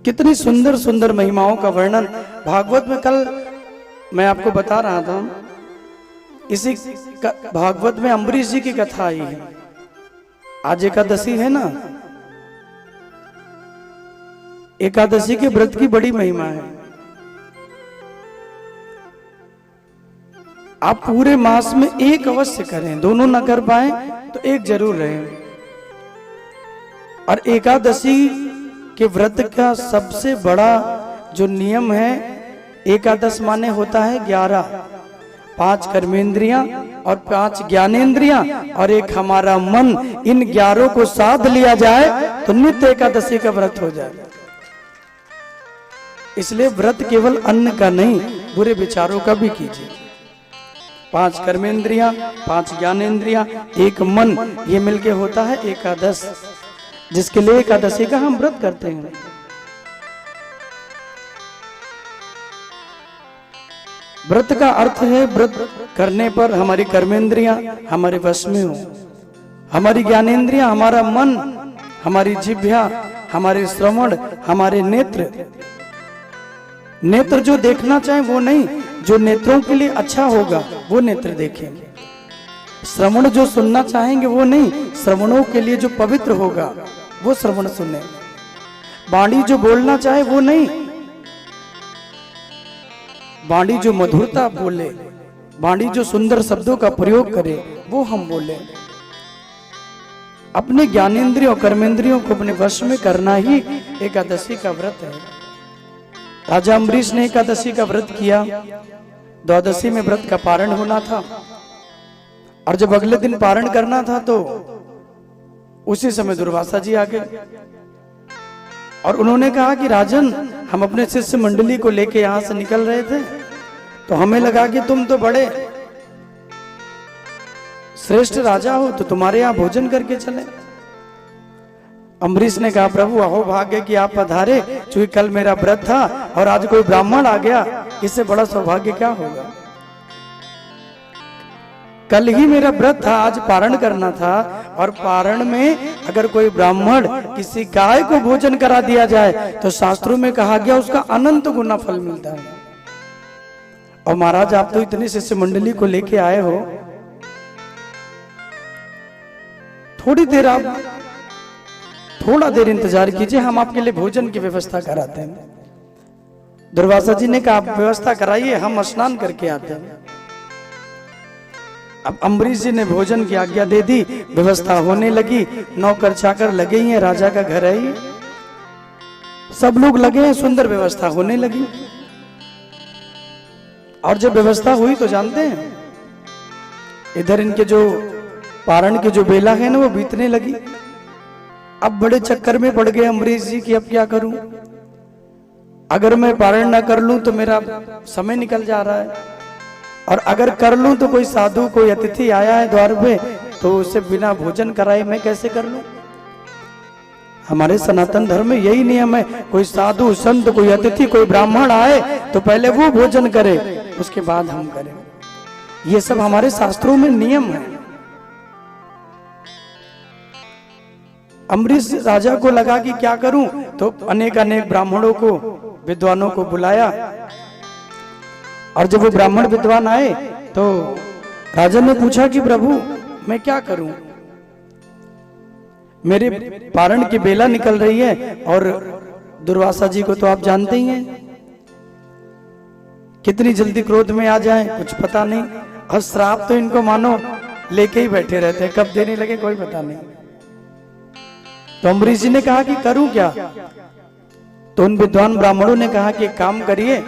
कितनी सुंदर सुंदर महिमाओं का वर्णन भागवत में। कल मैं आपको बता रहा था, इसी भागवत में अम्बरीश जी की कथा आई है। आज एकादशी है ना, एकादशी के व्रत की बड़ी महिमा है। आप पूरे मास में एक अवश्य करें, दोनों ना कर पाए तो एक जरूर रहे। और एकादशी के व्रत का सबसे बड़ा जो नियम है, एकादश माने होता है 11, 5 कर्मेंद्रियां और 5 ज्ञानेंद्रियां और एक हमारा मन। इन 11 को साध लिया जाए तो नित्य एकादशी का व्रत हो जाए। इसलिए व्रत केवल अन्न का नहीं, बुरे विचारों का भी कीजिए। 5 कर्मेंद्रियां, 5 ज्ञानेंद्रियां, एक मन, ये मिलके होता है एकादश, जिसके लिए एकादशी का हम व्रत करते हैं। व्रत का अर्थ है व्रत करने पर हमारी कर्मेंद्रियां हमारे वश में हो, हमारी ज्ञानेंद्रियां, हमारा मन, हमारी जिह्वा, हमारे श्रवण, हमारे नेत्र। नेत्र जो देखना चाहे वो नहीं, जो नेत्रों के लिए अच्छा होगा वो नेत्र देखें। श्रवण जो सुनना चाहेंगे वो नहीं, श्रवणों के लिए जो पवित्र होगा वो श्रवण सुने। वाणी जो बोलना चाहे वो नहीं, वाणी जो मधुरता बोले, वाणी जो सुंदर शब्दों का प्रयोग करे वो हम बोले। अपने ज्ञानेंद्रियों कर्मेंद्रियों को अपने वश में करना ही एकादशी का व्रत है। राजा अम्बरीश ने एकादशी का व्रत किया। द्वादशी में व्रत का पारण होना था और जब अगले दिन पारण करना था तो उसी समय दुर्वासा जी आ गए और उन्होंने कहा कि राजन, हम अपने शिष्य मंडली को लेके यहां से निकल रहे थे तो हमें लगा कि तुम तो बड़े श्रेष्ठ राजा हो, तो तुम्हारे यहां भोजन करके चले। अम्बरीश ने कहा, प्रभु अहो भाग्य कि आप पधारे, क्योंकि कल मेरा व्रत था और आज कोई ब्राह्मण आ गया, इससे बड़ा सौभाग्य क्या होगा। कल ही मेरा व्रत था, आज पारण करना था, और पारण में अगर कोई ब्राह्मण किसी गाय को भोजन करा दिया जाए तो शास्त्रों में कहा गया उसका अनंत गुना फल मिलता है। और महाराज आप तो इतनी शिष्य मंडली को लेके आए हो, थोड़ी देर आप थोड़ा देर इंतजार कीजिए, हम आपके लिए भोजन की व्यवस्था कराते हैं। दुर्वासा जी ने कहा आप व्यवस्था कराइए, हम स्नान करके आते हैं। अब अम्बरीश जी ने भोजन की आज्ञा दे दी, व्यवस्था होने लगी, नौकर चाकर लगे ही हैं, राजा का घर है, सब लोग लगे हैं, सुंदर व्यवस्था होने लगी। और जब व्यवस्था हुई तो जानते हैं इधर इनके जो पारण की जो बेला है ना वो बीतने लगी। अब बड़े चक्कर में पड़ गए अम्बरीश जी की, अब क्या करूं, अगर मैं पारण ना कर लूं तो मेरा समय निकल जा रहा है, और अगर कर लूं तो कोई साधु कोई अतिथि आया है द्वार पे तो उसे बिना भोजन कराए मैं कैसे कर लूं। हमारे सनातन धर्म में यही नियम है, कोई साधु संत कोई अतिथि कोई ब्राह्मण आए तो पहले वो भोजन करे, उसके बाद हम करें। ये सब हमारे शास्त्रों में नियम है। अम्बरीश राजा को लगा कि क्या करूं, तो अनेक अनेक ब्राह्मणों को विद्वानों को बुलाया, और जब वो ब्राह्मण विद्वान आए तो राजा ने पूछा कि प्रभु मैं क्या करूं, मेरे पारण की बेला निकल रही है और दुर्वासा जी को तो आप जानते ही हैं कितनी जल्दी क्रोध में आ जाएं, कुछ पता नहीं, और श्राप तो इनको मानो लेके ही बैठे रहते हैं, कब देने लगे कोई पता नहीं। तो अम्बरीश जी ने कहा कि करूं क्या, तो उन विद्वान ब्राह्मणों ने कहा कि एक काम करिए,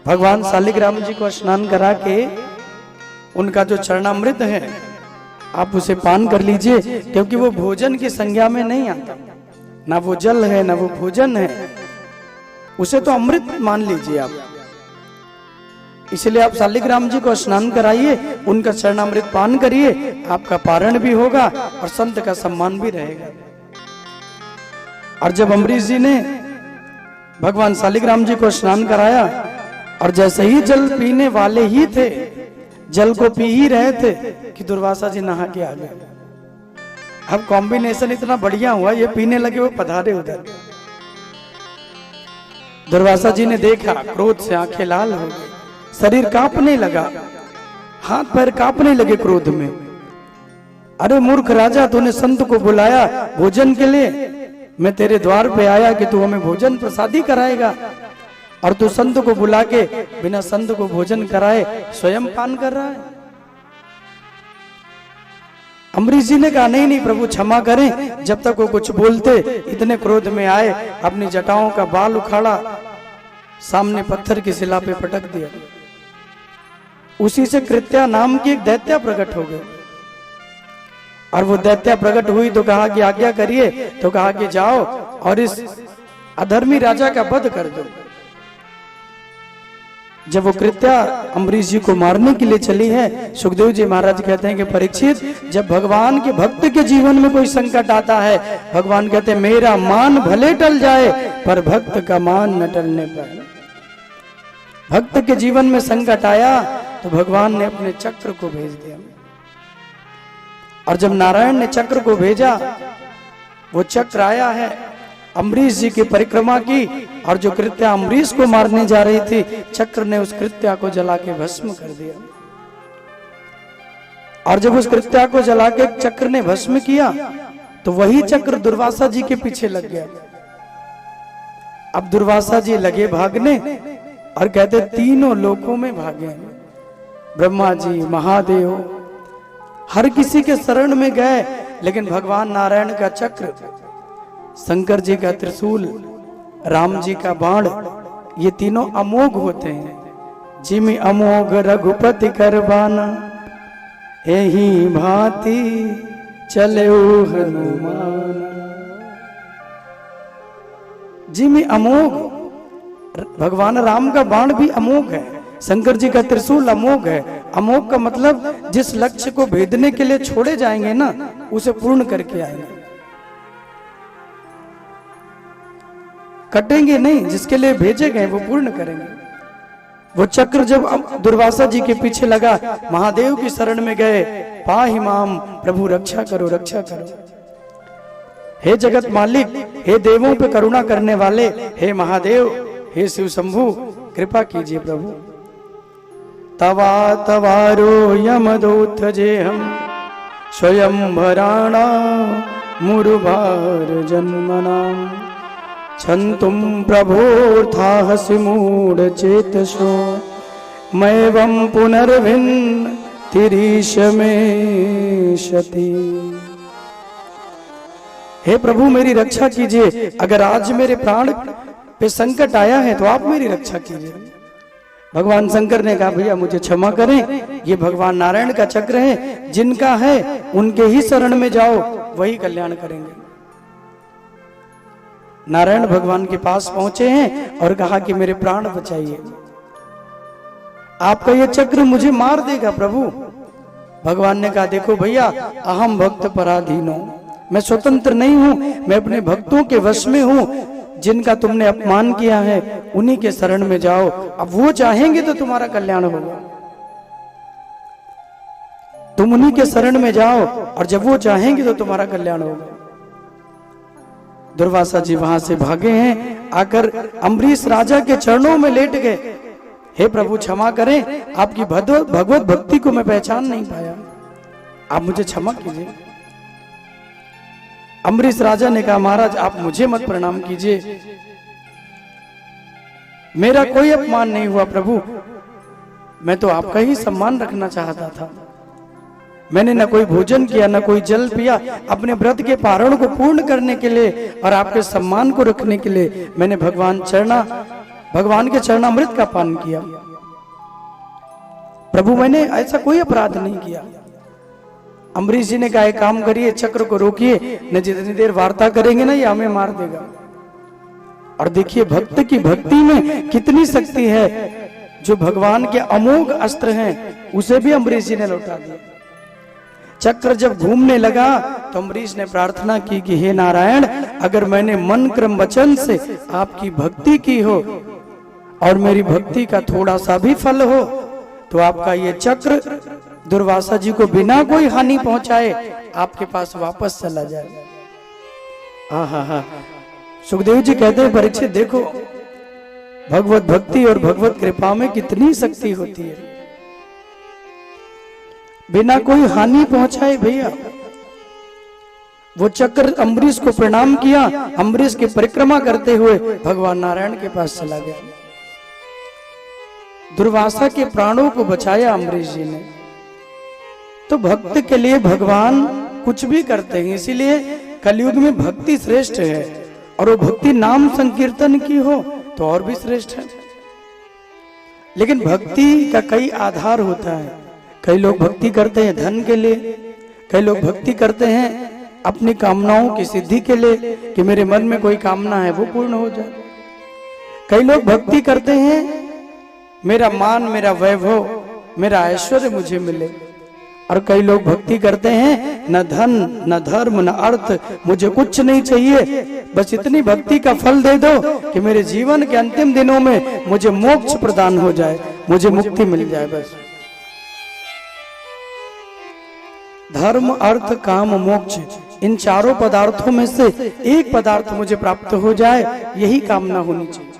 भगवान शालिग्राम जी को स्नान करा के उनका जो चरणामृत है आप उसे पान कर लीजिए, क्योंकि वो भोजन की संज्ञा में नहीं आता, ना वो जल है ना वो भोजन है, उसे तो अमृत मान लीजिए आप। इसलिए आप शालिग्राम जी को स्नान कराइए, उनका चरणामृत पान करिए, आपका पारण भी होगा और संत का सम्मान भी रहेगा। और जब अम्बरीश जी ने भगवान शालिग्राम जी को स्नान कराया और जैसे ही जल पीने वाले ही थे, जल को पी ही रहे थे कि दुर्वासा जी नहा के आ गए। अब कॉम्बिनेशन इतना बढ़िया हुआ, ये पीने लगे वो पधारे उधर। दुर्वासा जी ने देखा, क्रोध से आंखें लाल हो गई, शरीर कांपने लगा, हाथ पैर कांपने लगे क्रोध में। अरे मूर्ख राजा, तूने संत को बुलाया भोजन के लिए, मैं तेरे द्वार पे आया कि तू हमें भोजन प्रसादी कराएगा, और तू संत को बुला के बिना संत को भोजन कराए स्वयं पान कर रहा है। अम्बरीश जी ने कहा नहीं नहीं प्रभु क्षमा करें। जब तक वो कुछ बोलते इतने क्रोध में आए, अपनी जटाओं का बाल उखाड़ा, सामने पत्थर की शिला पे पटक दिया। उसी से कृत्या नाम की एक दैत्या प्रकट हो गई, और वो दैत्या प्रकट हुई तो कहा कि आज्ञा करिए, तो कहा कि जाओ और इस अधर्मी राजा का वध कर दो। जब वो कृत्या अम्बरीश जी को मारने के लिए चली है, सुखदेव जी महाराज कहते हैं कि परीक्षित, जब भगवान के भक्त के जीवन में कोई संकट आता है, भगवान कहते हैं मेरा मान भले टल जाए पर भक्त का मान न टलने पर। भक्त के जीवन में संकट आया तो भगवान ने अपने चक्र को भेज दिया, और जब नारायण ने चक्र को भेजा, वो चक्र आया है, अम्बरीश जी की परिक्रमा की, और जो कृत्या अम्बरीश को मारने जा रही थी, चक्र ने उस कृत्या को जला के भस्म कर दिया। और जब उस कृत्या को जला के चक्र ने भस्म किया, तो वही चक्र दुर्वासा जी के पीछे लग गया। अब दुर्वासा जी लगे भागने, और कहते तीनों लोकों में भागे, ब्रह्मा जी, महादेव, हर किसी के शरण में गए, लेकिन भगवान नारायण का चक्र, शंकर जी का त्रिशूल, राम जी का बाण, ये तीनों अमोघ होते हैं। जिमि अमोघ रघुपति करबाना, एही भांति चले हनुमान। जिमि अमोघ, भगवान राम का बाण भी अमोघ है, शंकर जी का त्रिशूल अमोघ है। अमोघ का मतलब जिस लक्ष्य को भेदने के लिए छोड़े जाएंगे ना, उसे पूर्ण करके आएंगे, कटेंगे नहीं, जिसके लिए भेजे गए वो पूर्ण करेंगे। वो चक्र जब दुर्वासा जी के पीछे लगा, महादेव की शरण में गए, पाहि माम, प्रभु रक्षा करो, रक्षा करो। हे जगत मालिक, हे देवों पे करुणा करने वाले, हे महादेव, हे शिव शंभु, कृपा कीजिए प्रभु। तवा तवारो यमदूत जे हम स्वयं भराणा मुरुभार जन्मनाम, छंतुम प्रभोर्थाहसि मूढ़ चेतसो, मैवं पुनर्भिन्न तिरीश में शती। हे प्रभु मेरी रक्षा कीजिए, अगर आज मेरे प्राण पे संकट आया है तो आप मेरी रक्षा कीजिए। भगवान शंकर ने कहा भैया मुझे क्षमा करें, ये भगवान नारायण का चक्र है, जिनका है उनके ही शरण में जाओ, वही कल्याण करेंगे। नारायण भगवान के पास पहुंचे हैं और कहा कि मेरे प्राण बचाइए, आपका ये चक्र मुझे मार देगा प्रभु। भगवान ने कहा देखो भैया, अहम भक्त पराधीनो, मैं स्वतंत्र नहीं हूं, मैं अपने भक्तों के वश में हूं। जिनका तुमने अपमान किया है उन्हीं के शरण में जाओ, अब वो चाहेंगे तो तुम्हारा कल्याण होगा। तुम उन्हीं के शरण में जाओ, और जब वो चाहेंगे तो तुम्हारा कल्याण होगा। दुर्वासा जी वहां से भागे हैं, आकर अम्बरीश राजा के चरणों में लेट गए। हे प्रभु क्षमा करें, आपकी भगवत भक्ति को मैं पहचान नहीं पाया, आप मुझे क्षमा कीजिए। अम्बरीश राजा ने कहा महाराज आप मुझे मत प्रणाम कीजिए, मेरा कोई अपमान नहीं हुआ प्रभु, मैं तो आपका ही सम्मान रखना चाहता था। मैंने न कोई भोजन किया, न कोई जल पिया, अपने व्रत के पारण को पूर्ण करने के लिए और आपके सम्मान को रखने के लिए मैंने भगवान के चरणामृत का पान किया। प्रभु मैंने ऐसा कोई अपराध नहीं किया। अम्बरीश जी ने कहा एक काम करिए, चक्र को रोकिए, न जितनी देर वार्ता करेंगे ना ये हमें मार देगा। और देखिए भक्त की भक्ति में कितनी शक्ति है, जो भगवान के अमोघ अस्त्र हैं उसे भी अम्बरीश जी ने लौटा दिया। चक्र जब घूमने लगा तो अम्बरीश ने प्रार्थना की कि हे नारायण, अगर मैंने मन क्रम वचन से आपकी भक्ति की हो और मेरी भक्ति का थोड़ा सा भी फल हो तो आपका ये चक्र दुर्वासा जी को बिना कोई हानि पहुंचाए आपके पास वापस चला जाए। हा। सुखदेव जी कहते हैं परीक्षित देखो, भगवत भक्ति और भगवत कृपा में कितनी शक्ति होती है। बिना कोई हानि पहुंचाए भैया वो चक्र अम्बरीश को प्रणाम किया, अम्बरीश की परिक्रमा करते हुए भगवान नारायण के पास चला गया। दुर्वासा के प्राणों को बचाया अम्बरीश जी ने। तो भक्त के लिए भगवान कुछ भी करते हैं, इसीलिए कलयुग में भक्ति श्रेष्ठ है, और वो भक्ति नाम संकीर्तन की हो तो और भी श्रेष्ठ है। लेकिन भक्ति का कई आधार होता है। कई लोग भक्ति करते हैं धन के लिए, कई लोग भक्ति करते हैं अपनी कामनाओं की सिद्धि के लिए कि मेरे मन में कोई कामना है वो पूर्ण हो जाए। कई लोग भक्ति करते हैं मेरा मान, मेरा वैभव, मेरा ऐश्वर्य मुझे मिले। और कई लोग भक्ति करते हैं न धन न धर्म न अर्थ, मुझे कुछ नहीं चाहिए, बस इतनी भक्ति का फल दे दो कि मेरे जीवन के अंतिम दिनों में मुझे मोक्ष प्रदान हो जाए, मुझे मुक्ति मिल जाए। बस धर्म अर्थ काम मोक्ष, इन चारों पदार्थों में से एक पदार्थ मुझे प्राप्त हो जाए, यही कामना होनी चाहिए।